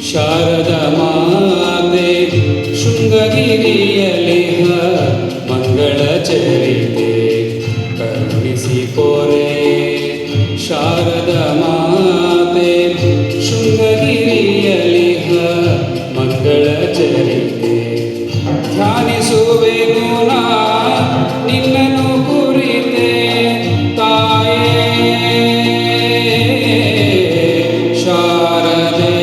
ಶಾರದ ಮಾತೆ ಶೃಂಗಗಿರಿಯಲಿಹ ಮಂಗಳ ಚರಿತೆ ಕರುಣಿಸಿ ಪೊರೆ. ಶಾರದ ಮಾತೆ ಶೃಂಗಗಿರಿಯಲಿಹ ಮಂಗಳ ಚರಿತೆ ಧ್ಯಾನಿಸುವೆನು ನಾ ನಿನ್ನನು ಕುರಿತೆ ತಾಯೇ ಶಾರದೆ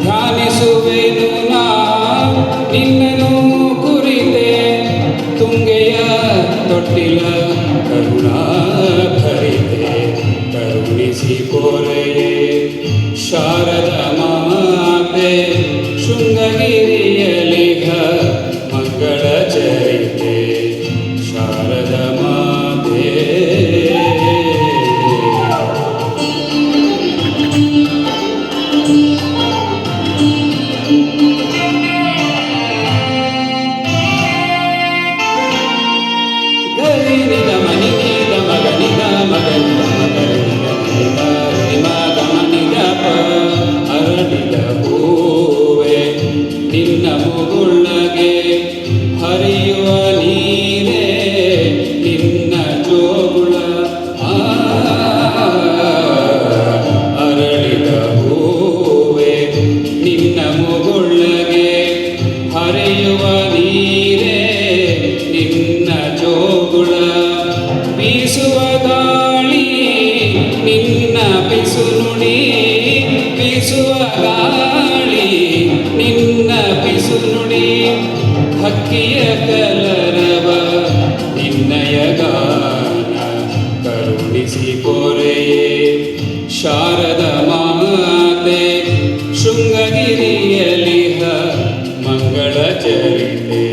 ಧ್ಯಾನಿಸುವೆನು ನಾ ನಿನ್ನನು ಕುರಿತೆ ತುಂಗೆಯ ತೊಟ್ಟಿಲ ಕರುಣಾ ಭರಿತೆ ಕರುಣಿಸಿ ಪೊರೆಯೇ. ಶಾರದ ಮಾತೆ ಶೃಂಗಗಿರಿಯಲಿಹ ಮಂಗಳ ಚರಿತೆ ಶಾರದ ಮಾತೆ. ಗರಿನಿದ ಮನಿನಿದ ಮಗನಿದ ಮಗನಿದ ಮಗನಿದ ಮಗ ಮನಿದ ಅರಳಿದ ಹೂವೆ ನಿನ್ನ ಮುಗುಳ್ಳಗೆ ಹರಿಯುವ ನೀರೇ ನಿನ್ನ ಜೋಗುಳ ಅರಳಿದ ಹೂವೆ ನಿನ್ನ ಮುಗುಳ್ಳಗೆ ಹರಿಯುವ ನೀರೇ ನಿನ್ನ ಜೋಗುಳ. ಬೀಸುವ ಗಾಳಿ ನಿನ್ನ ಬಿಸು ನುಡಿ ಬೀಸುವ ಗಾಳಿ ನಿನ್ನ ಬಿಸು ನುಡಿ ಹಕ್ಕಿಯ ಕಲರವ ನಿನ್ನಯ ಗಾನ ಕರುಣಿಸಿ ಪೊರೆಯೇ. ಶಾರದ ಮಾತೆ ಶೃಂಗಗಿರಿಯಲಿಹ ಮಂಗಳ ಚರಿತೆ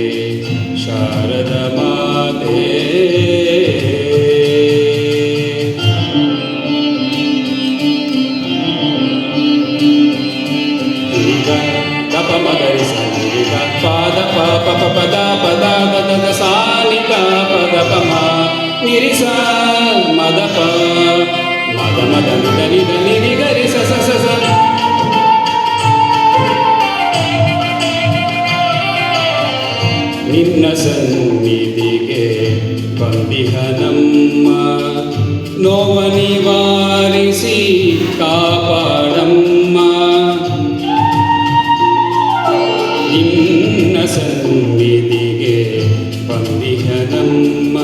ಶಾರದ ಮಾತೆ. ದಪ ಮಗರಿ ಸಂಗೀತ ಪಾದ ಪಾಪ ಪದ ಪದ ದದ ಸಾನಿಕ ಪದ ಪಮ ನಿರಿಸ ಮದಪ ಮದ ಮದ ನಿದ ನಿದ ನಿರಿ ಗರಿ ಸ ಸ ಸ ಸ. ನಿನ್ನ ಸನ್ನಿಧಿಗೆ ಬಂದಿಹ ನಮ್ಮ ನೋವ ನಿವಾರಿಸಿ ಕಾಪಾಡಮ್ಮ. ನಿನ್ನ ಸನ್ನಿಧಿಗೆ ಬಂದಿಹ ನಮ್ಮ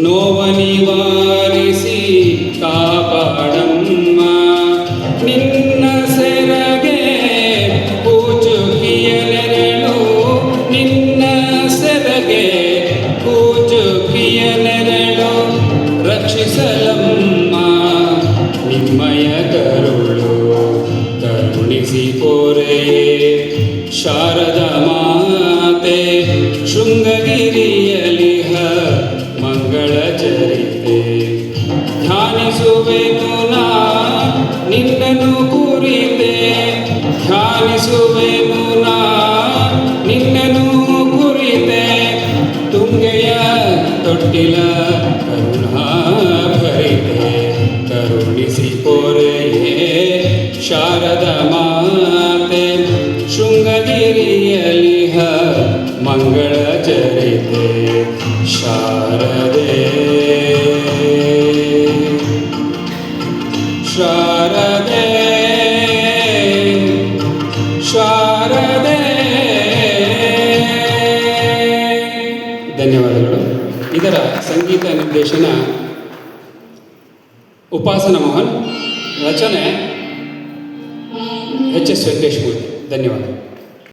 ನೋವ ನಿವಾರಿಸಿ ಕಾಪಾಡಮ್ಮ. ನಿನ್ನ ಸೆರಗೆ ಪೂಜುಕಿಯ ನೆರಳು ನಿನ್ನ ಸೆರಗೆ ಪೂಜುಕಿಯ ನೆರಳು ರಕ್ಷಿಸಲಮ್ಮ ನಿಮ್ಮಯ ಕರುಳು ಕರುಣಿಸಿ ಪೊರೆಯೇ. ಶಾರದ ಮಾತೆ ಶೃಂಗಗಿರಿಯಲಿಹ ಮಂಗಳ ಚರಿತೆ ಧ್ಯಾನಿಸುವೆನು ನಾ ನಿನ್ನನು ಕುರಿತೆ ಧ್ಯಾನಿಸುವೆನು ನಾ ನಿನ್ನನು ಕುರಿತೆ ತುಂಗೆಯ ತೊಟ್ಟಿಲ ಕರುಣಾ ಭರಿತೆ ಕರುಣಿಸಿ ಪೊರೆಯೇ. ಶಾರದ ಮಾತೆ ಶೃಂಗಗಿರಿಯಲಿಹ ಮಂಗಳ ಚರಿತೆ ಶಾರದೆ ಶಾರದೆ ಶಾರದೆ. ಧನ್ಯವಾದಗಳು. ಇದರ ಸಂಗೀತ ನಿರ್ದೇಶನ ಉಪಾಸನ ಮೋಹನ್, ರಚನೆ ಎಚ್ ಎಸ್ ವೆಂಕಟೇಶ್ ಮೂರ್ತಿ. ಧನ್ಯವಾದ.